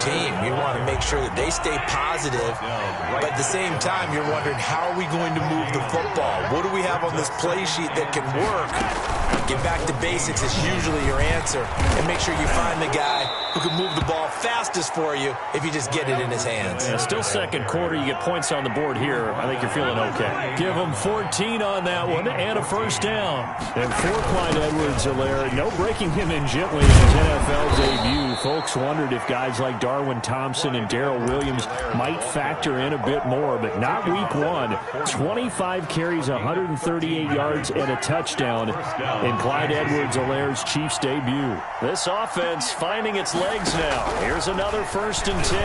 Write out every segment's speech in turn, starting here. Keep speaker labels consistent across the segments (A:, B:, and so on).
A: team. You want to make sure that they stay positive, but at the same time, you're wondering, how are we going to move the football? What do we have on this play sheet that can work? Get back to basics is usually your answer, and make sure you find the guy who can move the ball fastest for you if you just get it in his hands.
B: Yeah, still second quarter. You get points on the board here. I think you're feeling okay. Give him 14 on that one and a first down. And for Clyde Edwards-Helaire, no breaking him in gently in his NFL debut. Folks wondered if guys like Darwin Thompson and Darrell Williams might factor in a bit more, but not week one. 25 carries, 138 yards, and a touchdown in Clyde Edwards-Helaire's Chiefs debut. This offense finding its legs now. Here's another 1st and 10.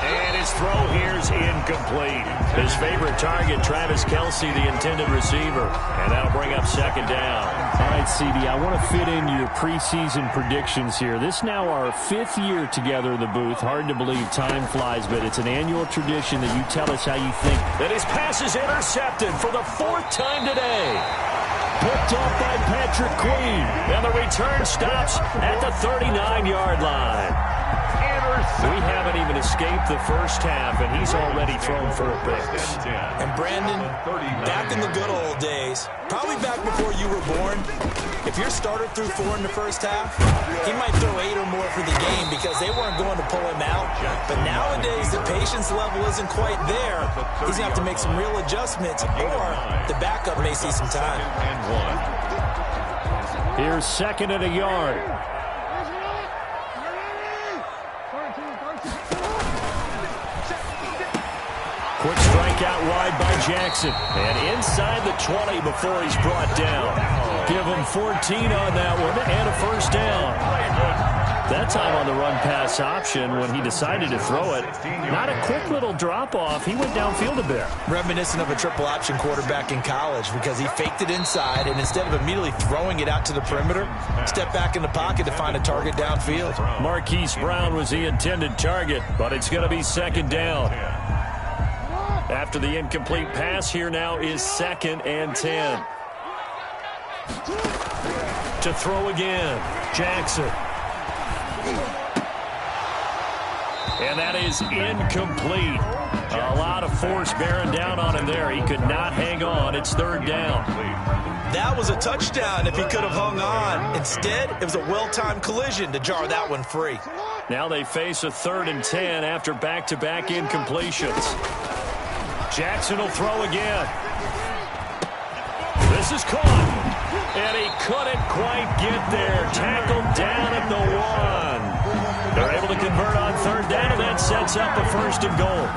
B: And his throw here's incomplete. His favorite target, Travis Kelce, the intended receiver. And that'll bring up 2nd down. All right, CD, I want to fit in your preseason predictions here. This is now our 5th year together in the booth. Hard to believe time flies, but it's an annual tradition that you tell us how you think. That his pass is intercepted for the 4th time today. Picked off by Patrick Queen. And the return stops at the 39-yard line. We haven't even escaped the first half, and he's already thrown 4 picks.
A: And Brandon, back in the good old days, probably back before you were born, if your starter threw 4 in the first half, he might throw 8 or more for the game because they weren't going to pull him out. But nowadays, the patience level isn't quite there. He's going to have to make some real adjustments, or the backup may see some time.
B: Here's 2nd and a yard. Quick strike out wide by Jackson. And inside the 20 before he's brought down. Give him 14 on that one and a first down. That time on the run-pass option when he decided to throw it. Not a quick little drop-off. He went downfield a bit.
A: Reminiscent of a triple option quarterback in college because he faked it inside, and instead of immediately throwing it out to the perimeter, stepped back in the pocket to find a target downfield.
B: Marquise Brown was the intended target, but it's going to be 2nd down. After the incomplete pass, here now is 2nd and 10. To throw again, Jackson. And that is incomplete. A lot of force bearing down on him there. He could not hang on. It's 3rd down.
A: That was a touchdown if he could have hung on. Instead, it was a well-timed collision to jar that one free.
B: Now they face a 3rd and 10 after back-to-back incompletions. Jackson will throw again. This is caught. And he couldn't quite get there. Tackled down at the 1. They're able to convert on 3rd down, and that sets up a 1st and goal.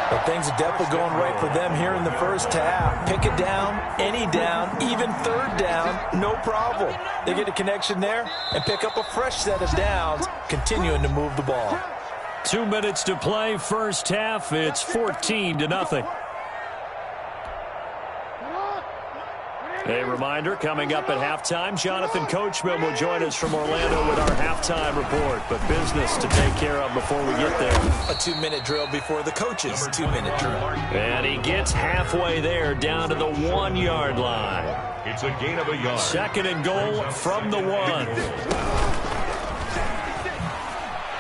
A: But things are definitely going right for them here in the first half. Pick it down, any down, even 3rd down, no problem. They get a connection there and pick up a fresh set of downs, continuing to move the ball.
B: 2 minutes to play, first half. It's 14-0. A reminder, coming up at halftime, Jonathan Coachman will join us from Orlando with our halftime report. But business to take care of before we get there.
A: A 2-minute drill before the coach's 2-minute drill.
B: And he gets halfway there, down to the 1-yard line.
C: It's a gain of a yard.
B: 2nd and goal from the 1.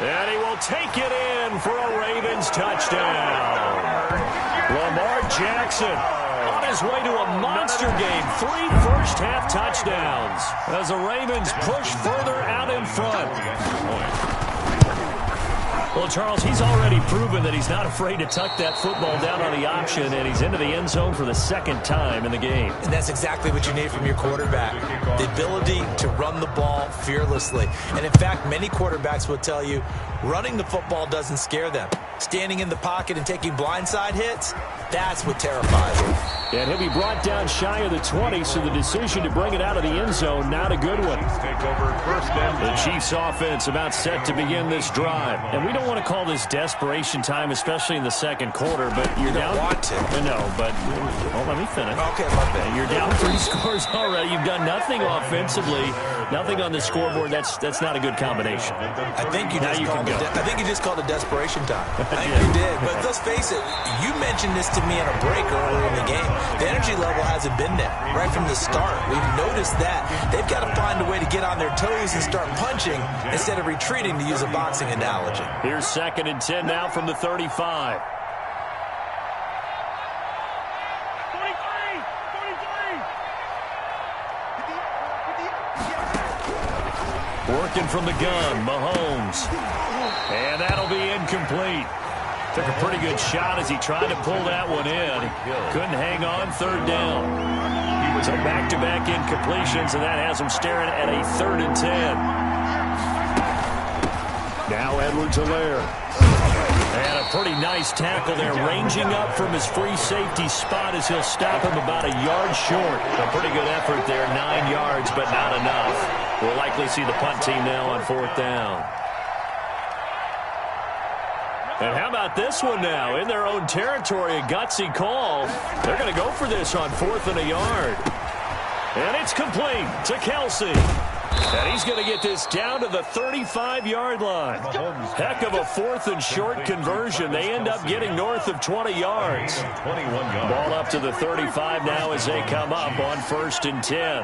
B: And he will take it in for a Ravens touchdown. Lamar Jackson on his way to a monster game. 3 first-half touchdowns as the Ravens push further out in front. Well, Charles, he's already proven that he's not afraid to tuck that football down on the option, and he's into the end zone for the 2nd time in the game.
A: And that's exactly what you need from your quarterback, the ability to run the ball fearlessly. And, in fact, many quarterbacks will tell you running the football doesn't scare them. Standing in the pocket and taking blindside hits, that's what terrifies them.
B: And he'll be brought down shy of the 20, so the decision to bring it out of the end zone, not a good one. The Chiefs offense about set to begin this drive. And we don't want to call this desperation time, especially in the 2nd quarter, but you're down.
A: You don't want to.
B: No, but let me finish.
A: Okay, my bad.
B: You're down 3 scores already. You've done nothing offensively, nothing on the scoreboard. That's not a good combination.
A: I think you just called it desperation time. I think you did. But let's face it, you mentioned this to me in a break earlier in the game. The energy level hasn't been there right from the start. We've noticed that. They've got to find a way to get on their toes and start punching instead of retreating, to use a boxing analogy.
B: Here's 2nd and 10 now from the 35. Working from the gun, Mahomes. And that'll be incomplete. Took a pretty good shot as he tried to pull that one in. Couldn't hang on, 3rd down. So back-to-back incompletions, and that has him staring at a 3rd and 10. Now Edwards-Helaire. And a pretty nice tackle there, ranging up from his free safety spot as he'll stop him about a yard short. A pretty good effort there, 9 yards, but not enough. We'll likely see the punt team now on 4th down. And how about this one now? In their own territory, a gutsy call. They're going to go for this on 4th and a yard. And it's complete to Kelsey. And he's going to get this down to the 35-yard line. Heck of a 4th and short conversion. They end up getting north of 20 yards. Ball up to the 35 now as they come up on 1st and 10.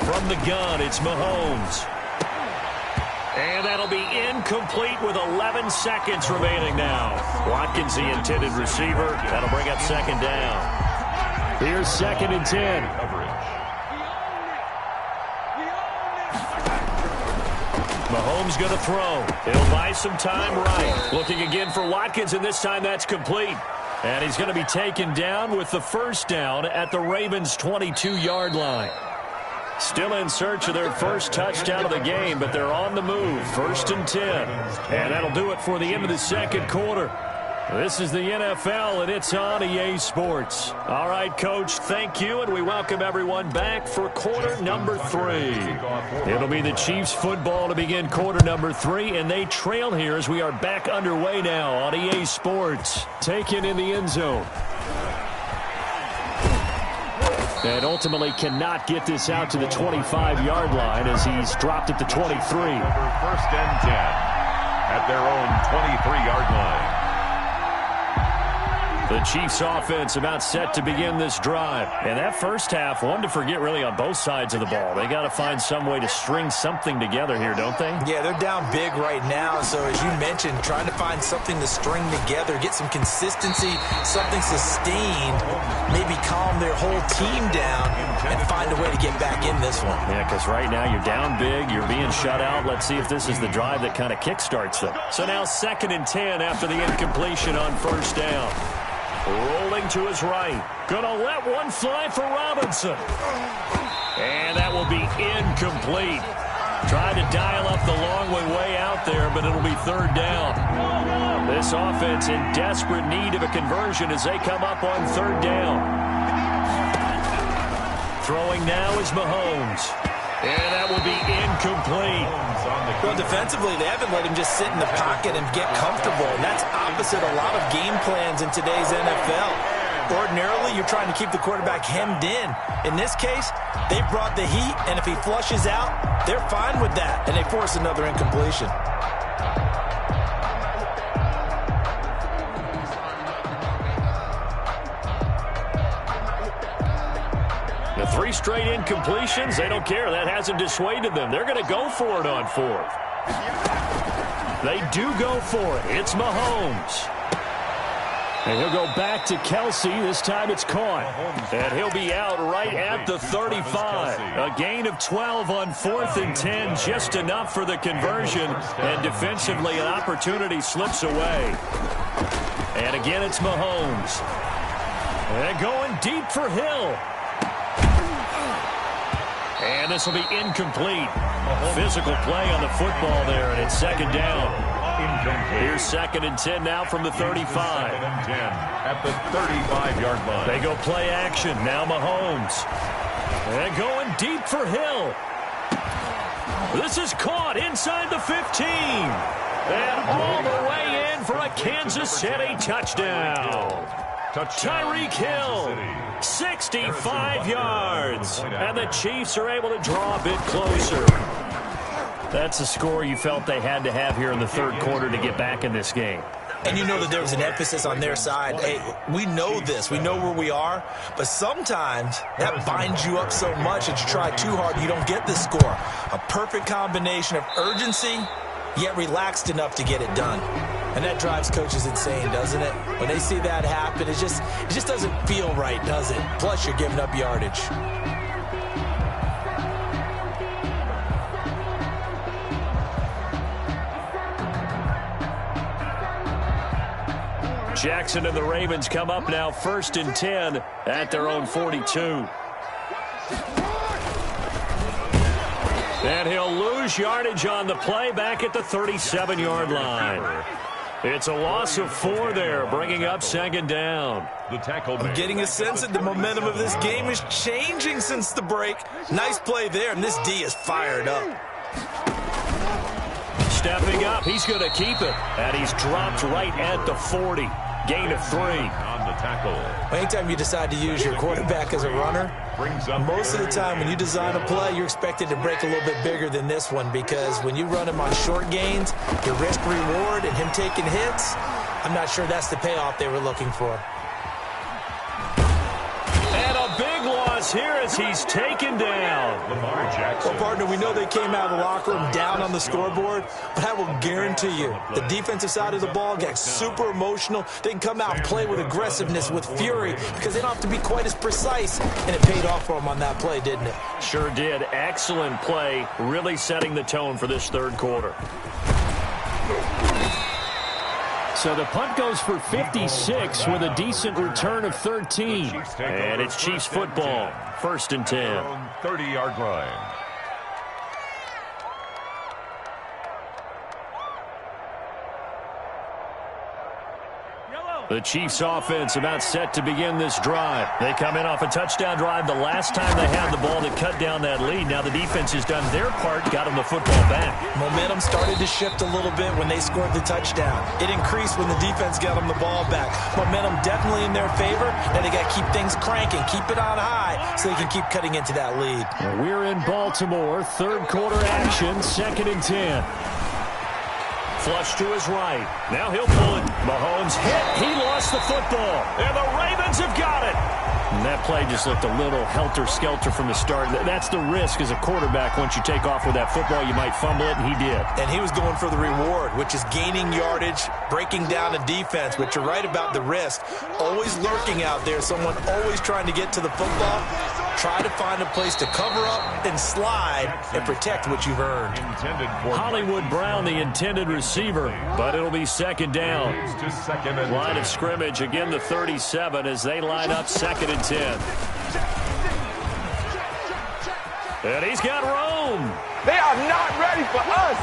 B: From the gun, it's Mahomes. And that'll be incomplete with 11 seconds remaining now. Watkins, the intended receiver. That'll bring up 2nd down. Here's 2nd and 10. Mahomes going to throw. He'll buy some time right. Looking again for Watkins, and this time that's complete. And he's going to be taken down with the 1st down at the Ravens' 22-yard line. Still in search of their first touchdown of the game, but they're on the move. 1st and 10. And that'll do it for the end of the 2nd quarter. This is the NFL, and it's on EA Sports. All right, Coach, thank you, and we welcome everyone back for quarter number 3. It'll be the Chiefs football to begin quarter number 3, and they trail here as we are back underway now on EA Sports. Taken in the end zone. And ultimately cannot get this out to the 25-yard line as he's dropped at the 23.
C: 1st and 10 at their own 23-yard line.
B: The Chiefs offense about set to begin this drive. And that first half, one to forget really on both sides of the ball. They got to find some way to string something together here, don't they?
A: Yeah, they're down big right now. So as you mentioned, trying to find something to string together, get some consistency, something sustained, maybe calm their whole team down and find a way to get back in this one.
B: Yeah, because right now you're down big, you're being shut out. Let's see if this is the drive that kind of kickstarts them. So now 2nd and 10 after the incompletion on 1st down. Rolling to his right. Gonna let one fly for Robinson. And that will be incomplete. Tried to dial up the long way out there, but it'll be 3rd down. This offense in desperate need of a conversion as they come up on 3rd down. Throwing now is Mahomes. And that will be incomplete.
A: Well, defensively, they haven't let him just sit in the pocket and get comfortable. And that's opposite a lot of game plans in today's NFL. Ordinarily, you're trying to keep the quarterback hemmed in. In this case, they brought the heat, and if he flushes out, they're fine with that, and they force another incompletion.
B: The 3 straight incompletions, they don't care. That hasn't dissuaded them. They're going to go for it on 4th. They do go for it. It's Mahomes. And he'll go back to Kelsey. This time it's caught. And he'll be out right at the 35. A gain of 12 on 4th and 10. Just enough for the conversion. And defensively, an opportunity slips away. And again, it's Mahomes. And going deep for Hill. And this will be incomplete. Physical play on the football there, and it's 2nd down. Here's 2nd and 10 now from the 35.
C: 2nd and 10 at the 35-yard line.
B: They go play action. Now Mahomes. And going deep for Hill. This is caught inside the 15. And all the way in for a Kansas City touchdown. Tyreek Hill, 65 yards. And the Chiefs are able to draw a bit closer. That's a score you felt they had to have here in the 3rd quarter to get back in this game.
A: And you know that there was an emphasis on their side. Hey, we know this. We know where we are. But sometimes that binds you up so much that you try too hard, you don't get this score. A perfect combination of urgency, yet relaxed enough to get it done. And that drives coaches insane, doesn't it? When they see that happen, it just doesn't feel right, does it? Plus, you're giving up yardage.
B: Jackson and the Ravens come up now 1st and 10 at their own 42. And he'll lose yardage on the play back at the 37-yard line. It's a loss of 4 there, bringing up 2nd down.
A: I'm getting a sense that the momentum of this game is changing since the break. Nice play there, and this D is fired up.
B: Stepping up, he's going to keep it. And he's dropped right at the 40. Gain of 3.
C: On the tackle.
A: Anytime you decide to use your quarterback as a runner, most of the time when you design a play, you're expected to break a little bit bigger than this one, because when you run him on short gains, your risk-reward and him taking hits, I'm not sure that's the payoff they were looking for.
B: And a big loss here as he's taken down.
C: Lamar Jackson.
A: Well, partner, we know they came out of the locker room down on the scoreboard, but I will guarantee you the defensive side of the ball got super emotional. They can come out and play with aggressiveness, with fury, because they don't have to be quite as precise, and it paid off for them on that play, didn't it?
B: Sure did. Excellent play, really setting the tone for this 3rd quarter. So the punt goes for 56 with a decent return of 13. And it's Chiefs football, 1st and 10.
C: 30-yard line.
B: The Chiefs offense about set to begin this drive. They come in off a touchdown drive the last time they had the ball to cut down that lead. Now the defense has done their part, got them the football back.
A: Momentum started to shift a little bit when they scored the touchdown. It increased when the defense got them the ball back. Momentum definitely in their favor. Now they got to keep things cranking, keep it on high so they can keep cutting into that lead.
B: We're in Baltimore, 3rd quarter action, 2nd and 10. Flush to his right. Now he'll pull it. Mahomes hit. He lost the football. And the Ravens have got it. And that play just looked a little helter-skelter from the start. That's the risk as a quarterback. Once you take off with that football, you might fumble it, and he did.
A: And he was going for the reward, which is gaining yardage, breaking down a defense. But you're right about the risk. Always lurking out there. Someone always trying to get to the football. Try to find a place to cover up and slide and protect what you've earned.
B: Hollywood Brown, the intended receiver, but it'll be 2nd down. Line of scrimmage, again the 37 as they line up 2nd and 10. And he's got room.
D: They are not ready for us.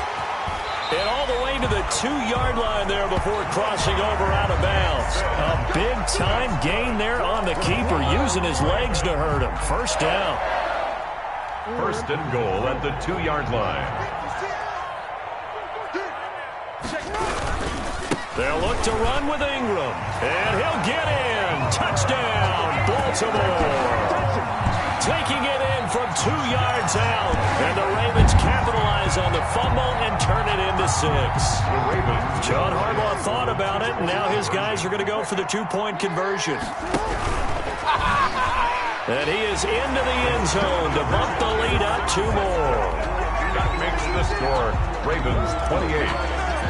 B: And all the way to the 2-yard line there before crossing over out of bounds. A big-time gain there on the keeper, using his legs to hurt him. 1st down.
C: 1st and goal at the 2-yard line.
B: They'll look to run with Ingram. And he'll get in. Touchdown, Baltimore. Taking it in from 2 yards out. And the Ravens capitalize on the fumble and turn it into 6. John Harbaugh thought about it, and now his guys are going to go for the 2-point conversion. And he is into the end zone to bump the lead up 2 more.
C: That makes the score Ravens 28,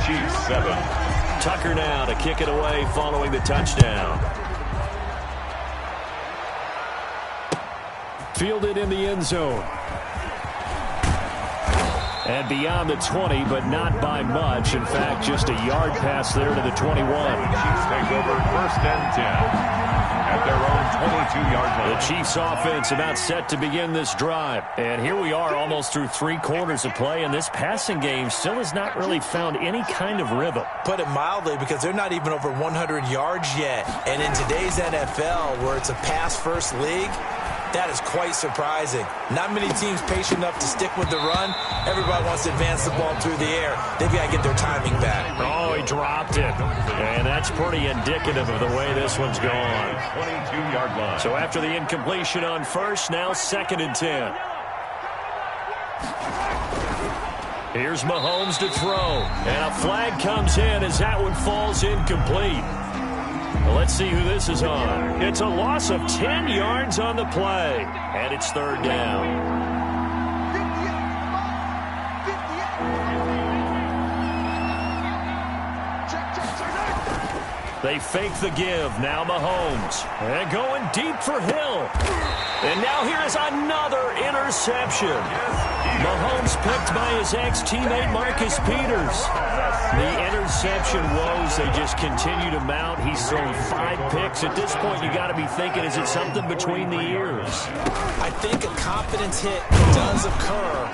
C: Chiefs 7.
B: Tucker now to kick it away following the touchdown. Fielded in the end zone. And beyond the 20, but not by much. In fact, just a yard pass there to the 21.
C: Chiefs take over 1st and 10 at their own 22-yard line.
B: The Chiefs offense about set to begin this drive. And here we are almost through 3 quarters of play, and this passing game still has not really found any kind of rhythm.
A: Put it mildly, because they're not even over 100 yards yet. And in today's NFL, where it's a pass-first league, that is quite surprising. Not many teams patient enough to stick with the run. Everybody wants to advance the ball through the air. They've got to get their timing back.
B: Oh, he dropped it. And that's pretty indicative of the way this one's gone.
C: 22-yard line.
B: So after the incompletion on 1st, now 2nd and 10. Here's Mahomes to throw. And a flag comes in as that one falls incomplete. Well, let's see who this is on. It's a loss of 10 yards on the play. And it's third down. They fake the give. Now Mahomes. And going deep for Hill. And now here is another interception. Mahomes picked by his ex-teammate Marcus Peters. The interception woes, they just continue to mount. He's thrown 5 picks. At this point, you got to be thinking, is it something between the ears?
A: I think a confidence hit does occur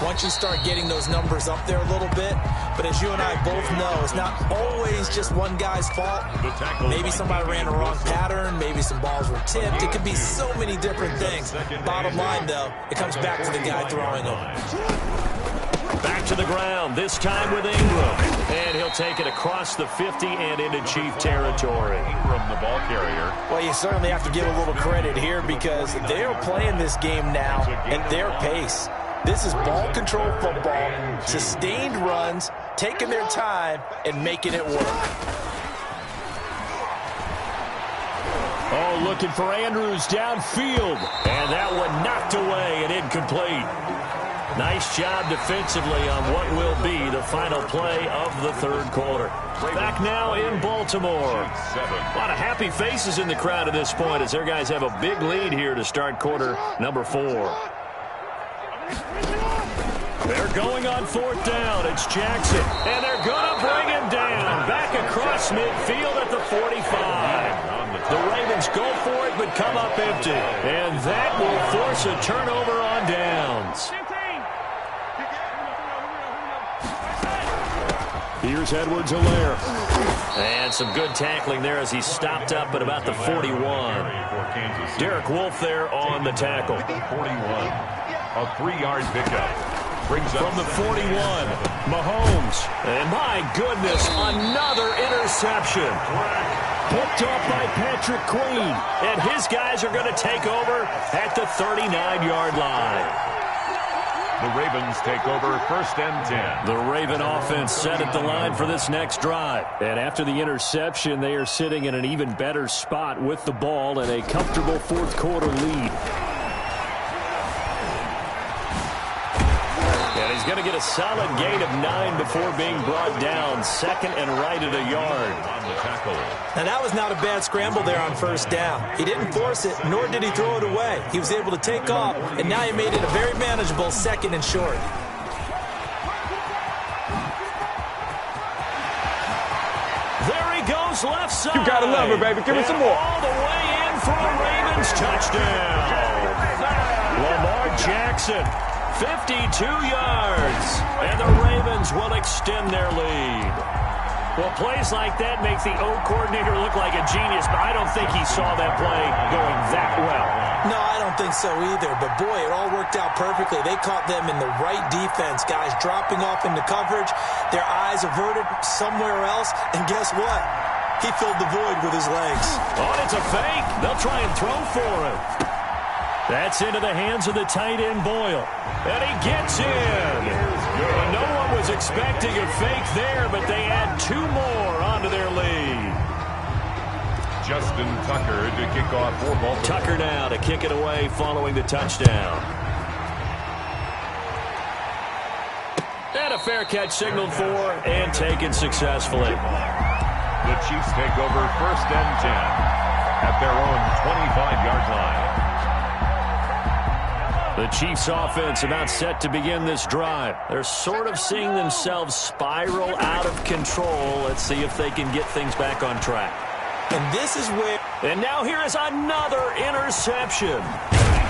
A: once you start getting those numbers up there a little bit. But as you and I both know, it's not always just one guy's fault. Maybe somebody ran a wrong pattern. Maybe some balls were tipped. It could be so many different things. Bottom line, though, it comes back to the guy throwing them.
B: Back to the ground, this time with Ingram. And he'll take it across the 50 and into Chief territory.
C: Ingram, the ball carrier.
A: Well, you certainly have to give a little credit here because they're playing this game now at their pace. This is ball control football, sustained runs, taking their time, and making it work.
B: Oh, looking for Andrews downfield. And that one knocked away and incomplete. Nice job defensively on what will be the final play of the third quarter. Back now in Baltimore. A lot of happy faces in the crowd at this point as their guys have a big lead here to start quarter number 4. They're going on fourth down. It's Jackson. And they're going to bring him down. Back across midfield at the 45. The Ravens go for it but come up empty. And that will force a turnover on downs. Here's Edwards-Helaire. And some good tackling there as he stopped up at about the 41. Derek Wolfe there on the tackle.
C: 41. A 3-yard pickup.
B: From the 41, Mahomes. And my goodness, another interception. Picked off by Patrick Queen. And his guys are going to take over at the 39-yard line.
C: The Ravens take over first and 10.
B: The Raven offense set at the line for this next drive. And after the interception, they are sitting in an even better spot with the ball and a comfortable fourth quarter lead. And he's going to get a solid gain of 9 before being brought down. Second and right at a yard.
C: On the tackle.
A: Now, that was not a bad scramble there on first down. He didn't force it, nor did he throw it away. He was able to take off, and now he made it a very manageable second and short.
B: There he goes, left side.
D: You gotta love it, baby. Give me some more.
B: All the way in for a Ravens touchdown. Lamar Jackson, 52 yards. And the Ravens will extend their lead. Well, plays like that make the O coordinator look like a genius, but I don't think he saw that play going that well.
A: No, I don't think so either. But, boy, it all worked out perfectly. They caught them in the right defense. Guys dropping off into coverage, their eyes averted somewhere else. And guess what? He filled the void with his legs.
B: Oh, it's a fake. They'll try and throw for him. That's into the hands of the tight end, Boyle. And he gets in. Well, no one was expecting a fake there, but they add 2 more onto their lead.
C: Justin Tucker to kick off for Baltimore.
B: Tucker now to kick it away following the touchdown. And a fair catch signaled for and taken successfully.
C: The Chiefs take over first and 10 at their own 25-yard line.
B: The Chiefs offense about set to begin this drive. They're sort of seeing themselves spiral out of control. Let's see if they can get things back on track.
A: And this is where...
B: And now here is another interception.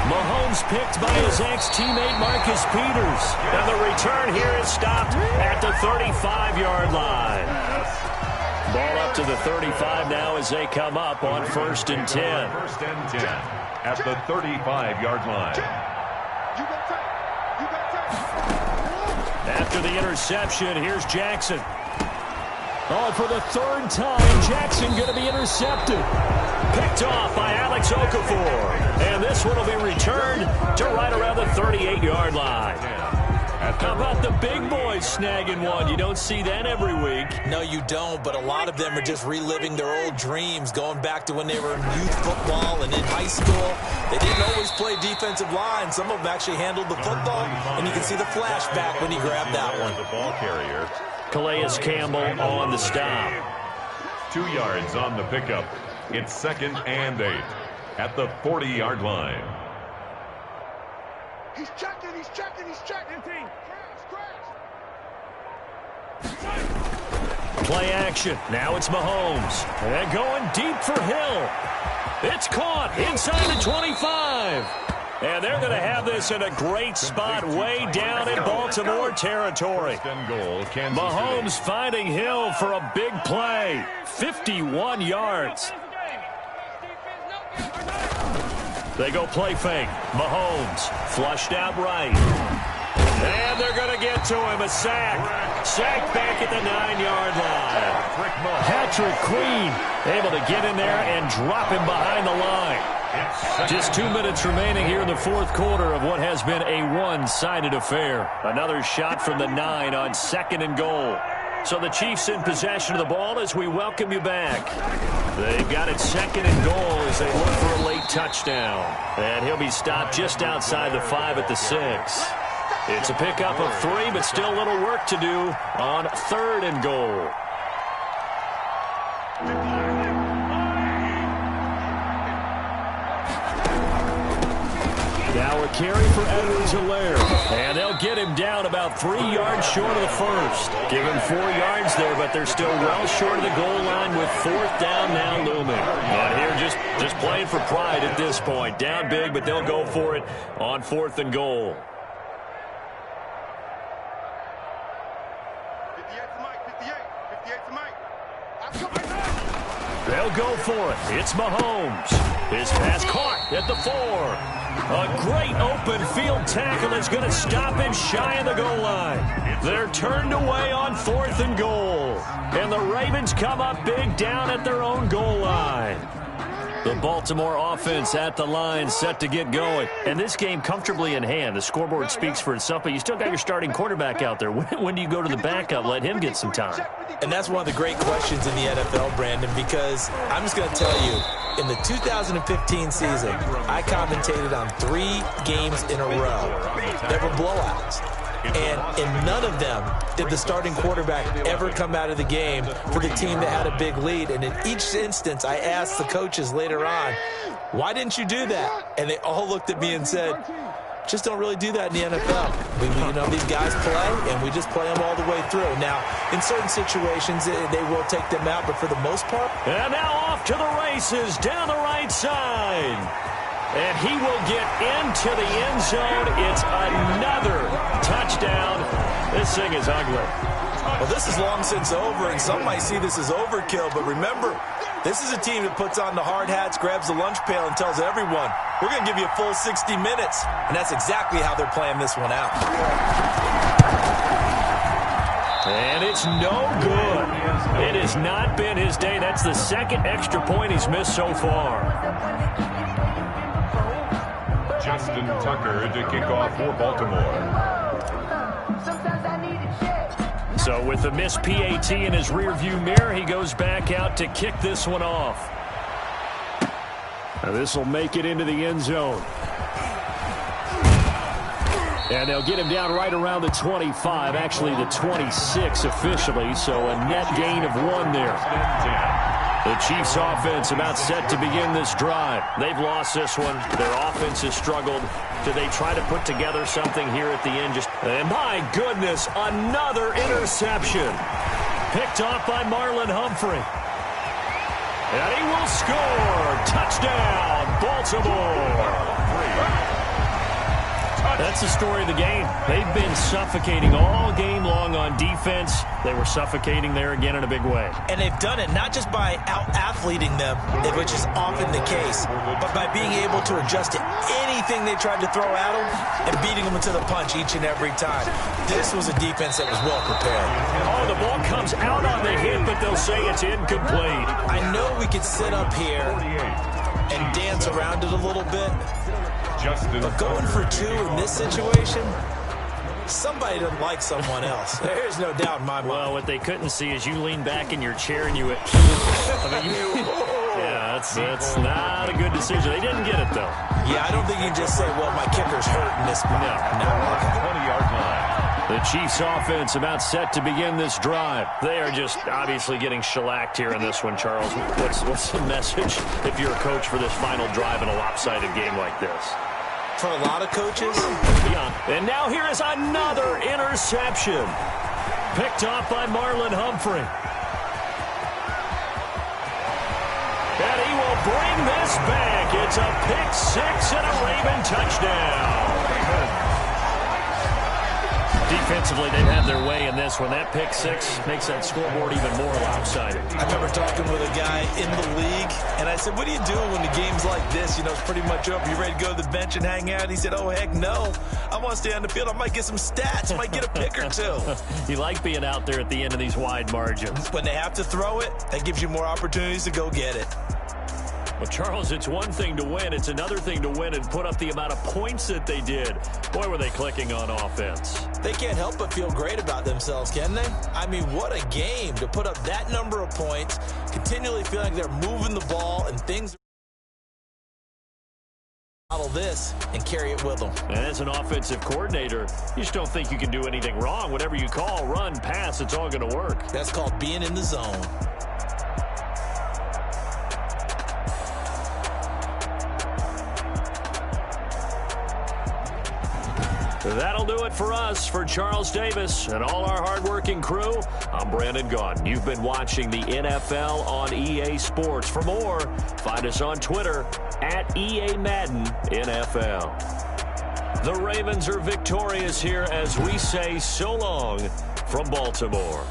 B: Mahomes picked by his ex-teammate Marcus Peters. And the return here is stopped at the 35-yard line. Ball up to the 35 now as they come up on first and 10.
C: First and 10 at the 35-yard line.
B: After the interception, here's Jackson. Oh, for the third time, Jackson going to be intercepted. Picked off by Alex Okafor. And this one will be returned to right around the 38-yard line.
C: At
B: How about the big boys snagging one? You don't see that every week.
A: No, you don't, but a lot of them are just reliving their old dreams, going back to when they were in youth football and in high school. They didn't always play defensive line. Some of them actually handled the football, and you can see the flashback when he grabbed that one.
C: The ball carrier.
B: Calais Campbell on the stop.
C: 2 yards on the pickup. It's 2nd and 8 at the 40-yard line.
D: He's checking.
B: Play action. Now it's Mahomes. And going deep for Hill. It's caught inside the 25. And they're going to have this in a great spot way down in Baltimore territory. Mahomes finding Hill for a big play. 51 yards. They go play fake. Mahomes flushed out right. And they're going to get to him. A sack. Sacked back at the 9-yard line. Patrick Queen able to get in there and drop him behind the line. Just 2 minutes remaining here in the fourth quarter of what has been a one-sided affair. Another shot from the 9 on 2nd and goal. So the Chiefs in possession of the ball as we welcome you back. They've got it 2nd and goal as they look for a late touchdown. And he'll be stopped just outside the 5 at the 6. It's a pickup of 3, but still a little work to do on 3rd and goal. Now a carry for Edwards-Helaire. And they'll get him down about 3 yards short of the first. Give him 4 yards there, but they're still well short of the goal line with 4th down now looming. And here just playing for pride at this point. Down big, but they'll go for it on 4th and goal. They'll go for it. It's Mahomes. His pass caught at the 4. A great open field tackle that's going to stop him shy of the goal line. They're turned away on 4th and goal. And the Ravens come up big down at their own goal line. The Baltimore offense at the line, set to get going. And this game comfortably in hand. The scoreboard speaks for itself, but you still got your starting quarterback out there. When do you go to the backup? Let him get some time.
A: And that's one of the great questions in the NFL, Brandon, because I'm just going to tell you, in the 2015 season, I commentated on 3 games in a row that were blowouts. And in none of them did the starting quarterback ever come out of the game for the team that had a big lead. And in each instance, I asked the coaches later on, why didn't you do that? And they all looked at me and said, just don't really do that in the NFL. These guys play, and we just play them all the way through. Now, in certain situations, they will take them out, but for the most part.
B: And now off to the races down the right side. And he will get into the end zone. It's another touchdown. This thing is ugly.
A: Well, this is long since over, and some might see this as overkill. But remember, this is a team that puts on the hard hats, grabs the lunch pail, and tells everyone, we're going to give you a full 60 minutes. And that's exactly how they're playing this one out.
B: And it's no good. It has not been his day. That's the 2nd extra point he's missed so far.
C: Justin Tucker to kick off for Baltimore.
B: So with the missed PAT in his rearview mirror, he goes back out to kick this one off. Now this will make it into the end zone. And they'll get him down right around the 25, actually the 26 officially, so a net gain of 1 there. The Chiefs offense about set to begin this drive. They've lost this one. Their offense has struggled. Do they try to put together something here at the end? And my goodness, another interception. Picked off by Marlon Humphrey. And he will score. Touchdown, Baltimore. That's the story of the game. They've been suffocating all game long on defense. They were suffocating there again in a big way.
A: And they've done it not just by out-athleting them, which is often the case, but by being able to adjust to anything they tried to throw at them and beating them into the punch each and every time. This was a defense that was well prepared.
B: Oh, the ball comes out on the hit, but they'll say it's incomplete.
A: I know we could sit up here and dance around it a little bit, but going for 2 in this situation, Somebody doesn't like someone else. There's no doubt in my mind.
B: Well, what they couldn't see is you lean back in your chair and you went, yeah, that's not a good decision. They didn't get it, though.
A: Yeah, I don't think you can just say, well, my kicker's hurt in this spot.
B: No.
C: 20-yard line.
B: The Chiefs offense about set to begin this drive. They are just obviously getting shellacked here in this one, Charles. What's the message if you're a coach for this final drive in a lopsided game like this?
A: For a lot of coaches.
B: Yeah. And now here is another interception. Picked off by Marlon Humphrey. And he will bring this back. It's a pick-6 and a Raven touchdown. Defensively, they've had their way in this one. That pick-6 makes that scoreboard even more lopsided.
A: I remember talking with a guy in the league, and I said, what do you do when the game's like this? You know, it's pretty much over. You ready to go to the bench and hang out? He said, oh, heck no. I want to stay on the field. I might get some stats. I might get a pick or two.
B: You like being out there at the end of these wide margins.
A: When they have to throw it, that gives you more opportunities to go get it.
B: Well, Charles, it's one thing to win. It's another thing to win and put up the amount of points that they did. Boy, were they clicking on offense.
A: They can't help but feel great about themselves, can they? I mean, what a game to put up that number of points, continually feeling like they're moving the ball and things. Model this and carry it with them.
B: And as an offensive coordinator, you just don't think you can do anything wrong. Whatever you call, run, pass, it's all going to work.
A: That's called being in the zone.
B: That'll do it for us. For Charles Davis and all our hardworking crew, I'm Brandon Gaudin. You've been watching the NFL on EA Sports. For more, find us on Twitter at EA Madden NFL. The Ravens are victorious here as we say so long from Baltimore.